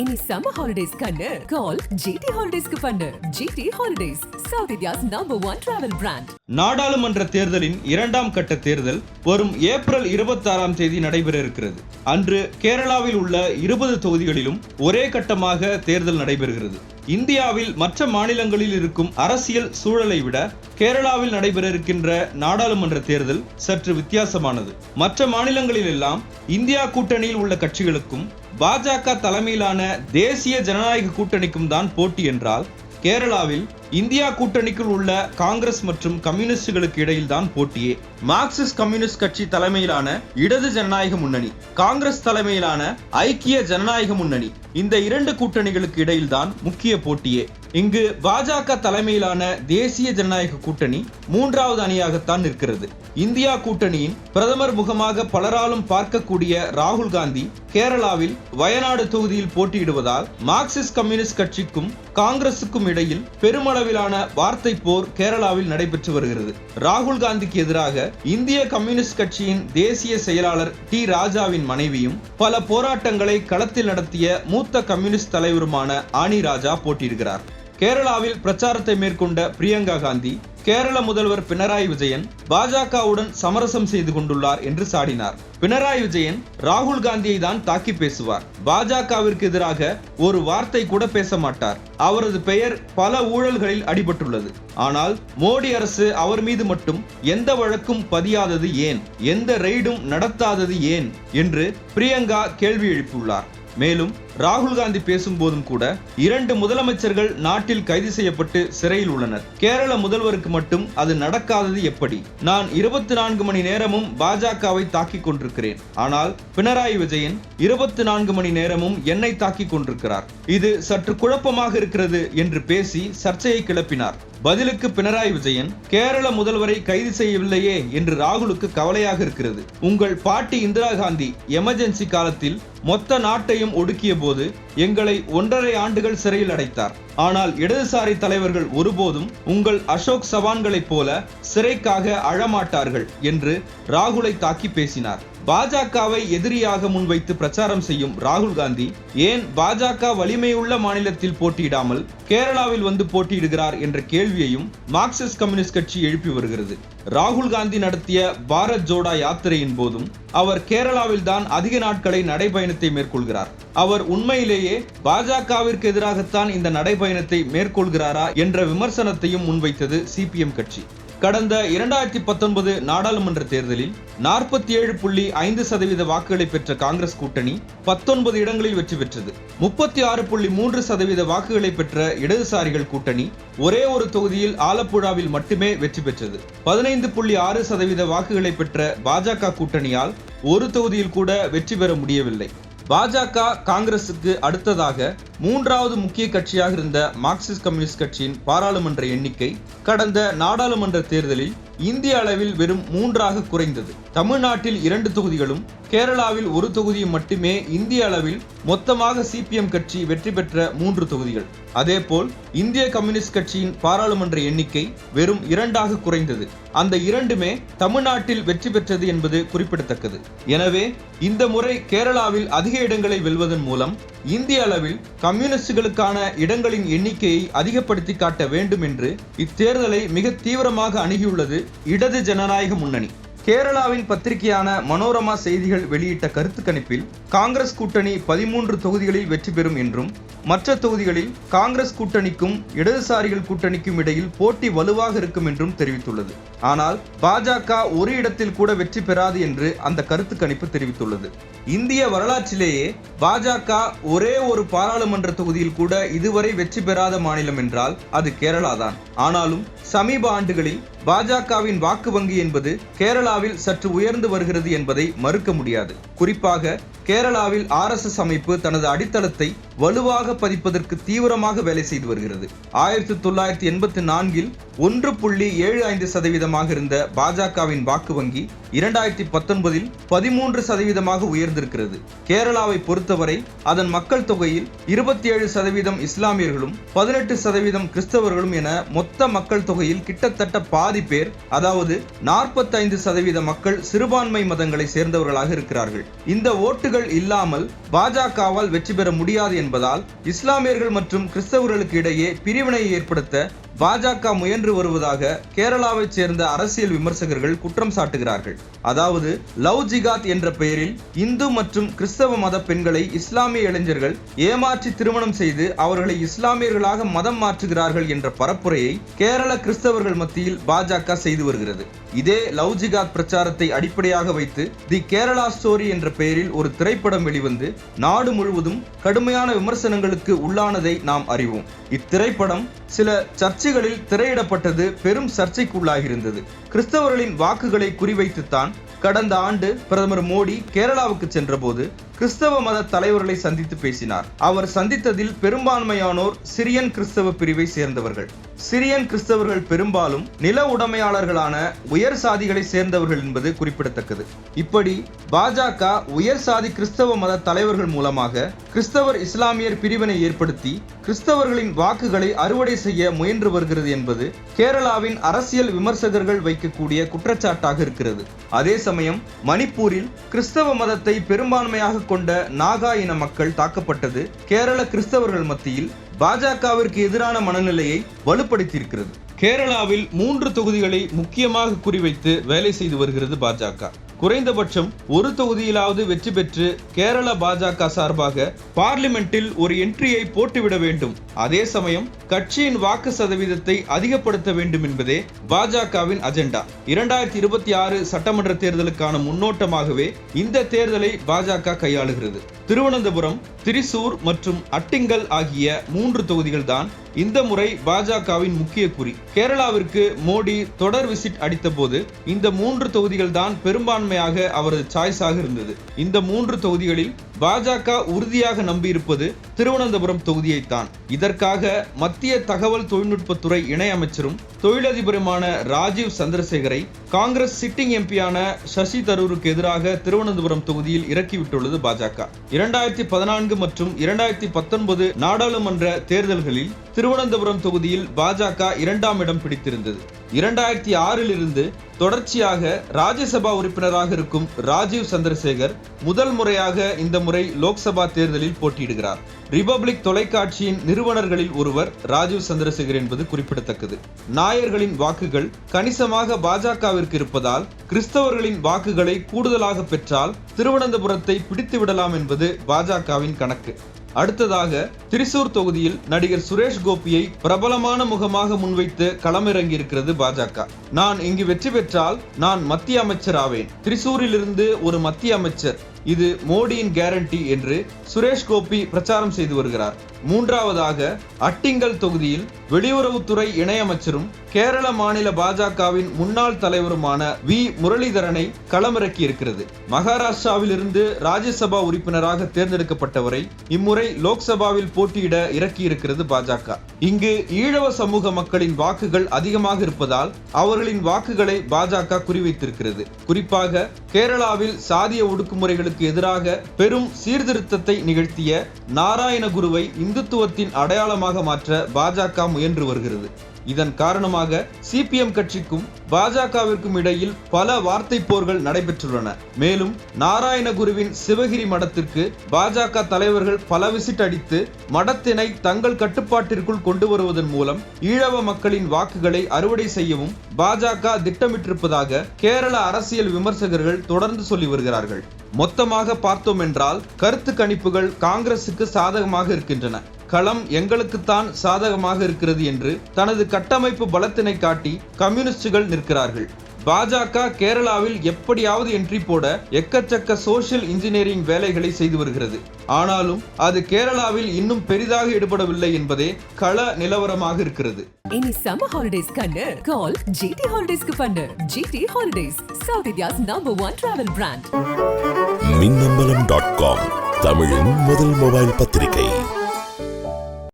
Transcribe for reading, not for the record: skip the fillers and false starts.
இனி summer holidays கண்ணு கால் GT ஹாலிடேஸ்க்கு பண்ணு. GT holidays, south India's #1 travel brand. நாடாளுமன்ற தேர்தலின் 2ஆம் கட்ட தேர்தல் வரும் ஏப்ரல் 26ஆம் தேதி நடைபெற இருக்கிறது. அன்று கேரளாவில் உள்ள 20 தொகுதிகளிலும் ஒரே கட்டமாக தேர்தல் நடைபெறுகிறது. இந்தியாவில் மற்ற மாநிலங்களில் இருக்கும் அரசியல் சூழலை விட கேரளாவில் நடைபெற இருக்கின்ற நாடாளுமன்ற தேர்தல் சற்று வித்தியாசமானது. மற்ற மாநிலங்களில் எல்லாம் இந்தியா கூட்டணியில் உள்ள கட்சிகளுக்கும் பாஜக தலைமையிலான தேசிய ஜனநாயக கூட்டணிக்கும் தான் போட்டி என்றால், கேரளாவில் இந்தியா கூட்டணிக்குள் உள்ள காங்கிரஸ் மற்றும் கம்யூனிஸ்டுகளுக்கு இடையில் தான் போட்டியே. மார்க்சிஸ்ட் கம்யூனிஸ்ட் கட்சி தலைமையிலான இடது ஜனநாயக முன்னணி, காங்கிரஸ் தலைமையிலான ஐக்கிய ஜனநாயக முன்னணி, இந்த 2 கூட்டணிகளுக்கு இடையில் தான் முக்கிய போட்டியே. இங்கு பாஜக தலைமையிலான தேசிய ஜனநாயக கூட்டணி 3வது அணியாகத்தான் நிற்கிறது. இந்தியா கூட்டணியின் பிரதமர் முகமாக பலராலும் பார்க்கக்கூடிய ராகுல் காந்தி கேரளாவில் வயநாடு தொகுதியில் போட்டியிடுவதால் மார்க்சிஸ்ட் கம்யூனிஸ்ட் கட்சிக்கும் காங்கிரசுக்கும் இடையில் பெருமளவிலான வார்த்தை போர் கேரளாவில் நடைபெற்று வருகிறது. ராகுல் காந்திக்கு எதிராக இந்திய கம்யூனிஸ்ட் கட்சியின் தேசிய செயலாளர் டி ராஜாவின் மனைவியும் பல போராட்டங்களை களத்தில் நடத்திய மூத்த கம்யூனிஸ்ட் தலைவருமான ஆனி ராஜா போட்டியிடுகிறார். கேரளாவில் பிரச்சாரத்தை மேற்கொண்ட பிரியங்கா காந்தி கேரள முதல்வர் பினராயி விஜயன் பாஜகவுடன் சமரசம் செய்து கொண்டுள்ளார் என்று சாடினார். பினராயி விஜயன் ராகுல் காந்தியை தான் தாக்கி பேசுவார். பாஜகவிற்கு எதிராக ஒரு வார்த்தை கூட பேச மாட்டார். அவரது பெயர் பல ஊழல்களில் அடிபட்டுள்ளது. ஆனால் மோடி அரசு அவர் மீது மட்டும் எந்த வழக்கும் பதியாதது ஏன், எந்த ரெய்டும் நடத்தாதது ஏன் என்று பிரியங்கா கேள்வி எழுப்பியுள்ளார். மேலும் ராகுல் காந்தி பேசும் போதும் கூட 2 முதலமைச்சர்கள் நாட்டில் கைது செய்யப்பட்டு சிறையில் உள்ளனர். கேரள முதல்வருக்கு மட்டும் அது நடக்காதது எப்படி? நான் 24 மணி நேரமும் பாஜகவை தாக்கிக் கொண்டிருக்கிறேன், ஆனால் பினராயி விஜயன் 24 மணி நேரமும் என்னை தாக்கிக் கொண்டிருக்கிறார். இது சற்று குழப்பமாக இருக்கிறது என்று பேசி சர்ச்சையை கிளப்பினார். பதிலுக்கு பினராயி விஜயன், கேரள முதல்வரை கைது செய்யவில்லையே என்று ராகுலுக்கு கவலையாக இருக்கிறது. உங்கள் பாட்டி இந்திரா காந்தி எமர்ஜென்சி காலத்தில் மொத்த நாட்டையும் ஒடுக்கிய போது எங்களை 1.5 ஆண்டுகள் சிறையில் அடைத்தார். ஆனால் இடதுசாரி தலைவர்கள் ஒருபோதும் உங்கள் அசோக் சவான்களைப் போல சிறைக்காக அழமாட்டார்கள் என்று ராகுலை தாக்கி பேசினார். பாஜகவை எதிரியாக முன்வைத்து பிரச்சாரம் செய்யும் ராகுல் காந்தி ஏன் பாஜக வலிமையுள்ள மாநிலத்தில் போட்டியிடாமல் கேரளாவில் வந்து போட்டியிடுகிறார் என்ற கேள்வியையும் மார்க்சிஸ்ட் கம்யூனிஸ்ட் கட்சி எழுப்பி வருகிறது. ராகுல் காந்தி நடத்திய பாரத் ஜோடா யாத்திரையின் போதும் அவர் கேரளாவில் தான் அதிக நாட்களை நடைபயணத்தை மேற்கொள்கிறார். அவர் உண்மையிலேயே பாஜகவிற்கு எதிராகத்தான் இந்த நடைபயணத்தை மேற்கொள்கிறாரா என்ற விமர்சனத்தையும் முன்வைத்தது சிபிஎம் கட்சி. கடந்த 2019 நாடாளுமன்ற தேர்தலில் 47.5% வாக்குகளை பெற்ற காங்கிரஸ் கூட்டணி 19 இடங்களில் வெற்றி பெற்றது. 36.3% வாக்குகளை பெற்ற இடதுசாரிகள் கூட்டணி ஒரே ஒரு தொகுதியில் ஆலப்புழாவில் மட்டுமே வெற்றி பெற்றது. 15.6% வாக்குகளை பெற்ற பாஜக கூட்டணியால் ஒரு தொகுதியில் கூட வெற்றி பெற முடியவில்லை. பாஜக காங்கிரசுக்கு அடுத்ததாக 3வது முக்கிய கட்சியாக இருந்த மார்க்சிஸ்ட் கம்யூனிஸ்ட் கட்சியின் பாராளுமன்ற எண்ணிக்கை கடந்த நாடாளுமன்ற தேர்தலில் இந்திய அளவில் வெறும் 3ஆக குறைந்தது. தமிழ்நாட்டில் 2 தொகுதிகளும் கேரளாவில் ஒரு தொகுதியும் மட்டுமே இந்திய அளவில் மொத்தமாக சிபிஎம் கட்சி வெற்றி பெற்ற 3 தொகுதிகள். அதேபோல் இந்திய கம்யூனிஸ்ட் கட்சியின் பாராளுமன்ற எண்ணிக்கை வெறும் 2ஆக குறைந்தது. அந்த 2மே தமிழ்நாட்டில் வெற்றி பெற்றது என்பது குறிப்பிடத்தக்கது. எனவே இந்த முறை கேரளாவில் அதிக இடங்களை வெல்வதன் மூலம் இந்திய அளவில் கம்யூனிஸ்டுகளுக்கான இடங்களின் எண்ணிக்கையை அதிகப்படுத்தி காட்ட வேண்டும் என்று இத்தேர்தலை மிக தீவிரமாக அணுகியுள்ளது இடது ஜனநாயக முன்னணி. கேரளாவின் பத்திரிகையான மனோரமா செய்திகள் வெளியிட்ட கருத்து கணிப்பில் காங்கிரஸ் கூட்டணி 13 தொகுதிகளில் வெற்றி பெறும் என்றும், மற்ற தொகுதிகளில் காங்கிரஸ் கூட்டணிக்கும் இடதுசாரிகள் கூட்டணிக்கும் இடையில் போட்டி வலுவாக இருக்கும் என்றும் தெரிவித்துள்ளது. ஆனால் பாஜக ஒரு இடத்தில் கூட வெற்றி பெறாது என்று அந்த கருத்து கணிப்பு தெரிவித்துள்ளது. இந்திய வரலாற்றிலேயே பாஜக ஒரே ஒரு பாராளுமன்ற தொகுதியில் கூட இதுவரை வெற்றி பெறாத மாநிலம் என்றால் அது கேரளா தான். ஆனாலும் சமீப ஆண்டுகளில் பாஜகவின் வாக்கு வங்கி என்பது கேரளாவில் சற்று உயர்ந்து வருகிறது என்பதை மறுக்க முடியாது. குறிப்பாக கேரளாவில் RSS அமைப்பு தனது அடித்தளத்தை வலுவாக பதிப்பதற்கு தீவிரமாக வேலை செய்து வருகிறது. 1984இல் 1.75% இருந்த பாஜகவின் வாக்கு வங்கி 2019இல் 13% உயர்ந்திருக்கிறது. கேரளாவை பொறுத்தவரை அதன் மக்கள் தொகையில் 27% இஸ்லாமியர்களும் 18% கிறிஸ்தவர்களும் என மொத்த மக்கள் தொகையில் கிட்டத்தட்ட பாதி பேர், அதாவது 45% மக்கள் சிறுபான்மை மதங்களை சேர்ந்தவர்களாக இருக்கிறார்கள். இந்த ஓட்டுகள் இல்லாமல் பாஜகவால் வெற்றி பெற முடியாது என்பதால் இஸ்லாமியர்கள் மற்றும் கிறிஸ்தவர்களுக்கு இடையே பிரிவினை ஏற்படுத்த பாஜக முயன்று வருவதாக கேரளாவைச் சேர்ந்த அரசியல் விமர்சகர்கள் குற்றம் சாட்டுகிறார்கள். அதாவது லவ் ஜிகாத் என்ற பெயரில் இந்து மற்றும் கிறிஸ்தவ மத பெண்களை இஸ்லாமிய இளைஞர்கள் ஏமாற்றி திருமணம் செய்து அவர்களை இஸ்லாமியர்களாக மதம் மாற்றுகிறார்கள் என்ற பரப்புரையை கேரள கிறிஸ்தவர்கள் மத்தியில் பாஜக செய்து வருகிறது. இதே லவ் ஜிகாத் பிரச்சாரத்தை அடிப்படையாக வைத்து தி கேரளா ஸ்டோரி என்ற பெயரில் ஒரு திரைப்படம் வெளிவந்து நாடு முழுவதும் கடுமையான விமர்சனங்களுக்கு உள்ளானதை நாம் அறிவோம். இத்திரைப்படம் சில சர்ச்சைகளில் திரையிடப்பட்டது பெரும் சர்ச்சைக்குள்ளாகியிருந்தது. கிறிஸ்தவர்களின் வாக்குகளை குறிவைத்துத்தான் கடந்த ஆண்டு பிரதமர் மோடி கேரளாவுக்கு சென்றபோது கிறிஸ்தவ மத தலைவர்களை சந்தித்து பேசினார். அவர் சந்தித்ததில் பெரும்பான்மையானோர் சிரியன் கிறிஸ்தவ பிரிவை சேர்ந்தவர்கள். சிரியன் கிறிஸ்தவர்கள் பெரும்பாலும் நில உடைமையாளர்களான உயர் சாதிகளை சேர்ந்தவர்கள் என்பது குறிப்பிடத்தக்கது. இப்படி பாஜக உயர் சாதி கிறிஸ்தவ மத தலைவர்கள் மூலமாக கிறிஸ்தவர் இஸ்லாமியர் பிரிவினை ஏற்படுத்தி கிறிஸ்தவர்களின் வாக்குகளை அறுவடை செய்ய முயன்று வருகிறது என்பது கேரளாவின் அரசியல் விமர்சகர்கள் வைக்கக்கூடிய குற்றச்சாட்டாக இருக்கிறது. அதே சமயம் மணிப்பூரில் கிறிஸ்தவ மதத்தை பெரும்பான்மையாக கொண்ட நாகா இன மக்கள் தாக்கப்பட்டது கேரள கிறிஸ்தவர்கள் மத்தியில் பாஜகவிற்கு எதிரான மனநிலையை வலுப்படுத்தியிருக்கிறது. கேரளாவில் 3 தொகுதிகளை முக்கியமாக குறிவைத்து வேலை செய்து வருகிறது பாஜக. குறைந்தபட்சம் ஒரு தொகுதியிலாவது வெற்றி பெற்று கேரள பாஜக சார்பாக பார்லிமெண்டில் ஒரு என்ட்ரியை போட்டுவிட வேண்டும். அதே சமயம் கட்சியின் வாக்கு சதவீதத்தை அதிகப்படுத்த வேண்டும் என்பதே பாஜகவின் அஜெண்டா. 2026 சட்டமன்ற தேர்தலுக்கான முன்னோட்டமாகவே இந்த தேர்தலை பாஜக கையாளுகிறது. திருவனந்தபுரம், திரிசூர் மற்றும் அட்டிங்கல் ஆகிய 3 தொகுதிகள் தான் இந்த முறை பாஜகவின் முக்கிய குறி. கேரளாவிற்கு மோடி தொடர் விசிட் அடித்த போது இந்த 3 தொகுதிகள் தான் பெரும்பான்மையாக அவரது சாய்ஸாக இருந்தது. இந்த 3 தொகுதிகளில் பாஜக உறுதியாக நம்பியிருப்பது திருவனந்தபுரம் தொகுதியைத்தான். இதற்காக மத்திய தகவல் தொழில்நுட்பத்துறை இணை அமைச்சரும் தொழிலதிபருமான ராஜீவ் சந்திரசேகரை காங்கிரஸ் சிட்டிங் எம்பியான சசி தரூருக்கு எதிராக திருவனந்தபுரம் தொகுதியில் இறக்கிவிட்டுள்ளது பாஜக. 2014 மற்றும் 2019 நாடாளுமன்ற தேர்தல்களில் திருவனந்தபுரம் தொகுதியில் பாஜக 2ஆம் இடம் பிடித்திருந்தது. 2006 இருந்து தொடர்ச்சியாக ராஜ்யசபா உறுப்பினராக இருக்கும் ராஜீவ் சந்திரசேகர் முதல் முறையாக இந்த முறை லோக்சபா தேர்தலில் போட்டியிடுகிறார். ரிபப்ளிக் தொலைக்காட்சியின் நிறுவனர்களில் ஒருவர் ராஜீவ் சந்திரசேகர் என்பது குறிப்பிடத்தக்கது. நாயர்களின் வாக்குகள் கணிசமாக பாஜகவிற்கு இருப்பதால் கிறிஸ்தவர்களின் வாக்குகளை கூடுதலாக பெற்றால் திருவனந்தபுரத்தை பிடித்து விடலாம் என்பது பாஜகவின் கணக்கு. அடுத்ததாக திரிசூர் தொகுதியில் நடிகர் சுரேஷ் கோபியை பிரபலமான முகமாக முன்வைத்து களமிறங்கியிருக்கிறது பாஜக. நான் இங்கு வெற்றி பெற்றால் நான் மத்திய அமைச்சர் ஆவேன், திரிசூரிலிருந்து ஒரு மத்திய அமைச்சர், இது மோடியின் கேரண்டி என்று சுரேஷ் கோபி பிரச்சாரம் செய்து வருகிறார். மூன்றாவதாக அட்டிங்கல் தொகுதியில் வெளியுறவுத்துறை இணையமைச்சரும் கேரள மாநில பாஜகவின் முன்னாள் தலைவருமான வி முரளிதரனை களமிறக்கி இருக்கிறது. மகாராஷ்டிராவில் இருந்து ராஜ்யசபா உறுப்பினராக தேர்ந்தெடுக்கப்பட்டவரை இம்முறை லோக்சபாவில் போட்டியிட இறக்கியிருக்கிறது பாஜக. இங்கு ஈழவ சமூக மக்களின் வாக்குகள் அதிகமாக இருப்பதால் அவர்களின் வாக்குகளை பாஜக குறிவைத்திருக்கிறது. குறிப்பாக கேரளாவில் சாதிய ஒடுக்குமுறைகளுக்கு எதிராக பெரும் சீர்திருத்தத்தை நிகழ்த்திய நாராயணகுருவை இந்துத்துவத்தின் அடையாளமாக மாற்ற பாஜக முயன்று வருகிறது. இதன் காரணமாக சிபிஎம் கட்சிக்கும் பாஜகவிற்கும் இடையில் பல வார்த்தை போர்கள் நடைபெற்றுள்ளன. மேலும் நாராயணகுருவின் சிவகிரி மடத்திற்கு பாஜக தலைவர்கள் பல விசிட் அடித்து மடத்தினை தங்கள் கட்டுப்பாட்டிற்குள் கொண்டு வருவதன் மூலம் ஈழவ மக்களின் வாக்குகளை அறுவடை செய்யவும் பாஜக திட்டமிட்டிருப்பதாக கேரள அரசியல் விமர்சகர்கள் தொடர்ந்து சொல்லி வருகிறார்கள். மொத்தமாக பார்த்தோம் என்றால் கருத்து கணிப்புகள் காங்கிரசுக்கு சாதகமாக இருக்கின்றன. களம் எங்களுக்குத்தான் சாதகமாக இருக்கிறது என்று தனது கட்டமைப்பு பலத்தினை காட்டி கம்யூனிஸ்டுகள் நிற்கிறார்கள். பாஜக கேரளாவில் எப்படியாவது என்ட்ரி போட எக்கச்சக்க சோசியல் இன்ஜினியரிங் வேலைகளை செய்து வருகிறது. ஆனாலும் அது கேரளாவில் இன்னும் பெரிதாக ஈடுபடவில்லை என்பதே கள நிலவரமாக இருக்கிறது. இனி சம்மர் ஹாலிடேஸ் கண்ணு கால் GT ஹாலிடேஸ்க்கு பண்ணு. GT holidays, south India's #1 travel brand. மின்னம்பலம்.com தமிழின் முதல் மொபைல் பத்திரிகை.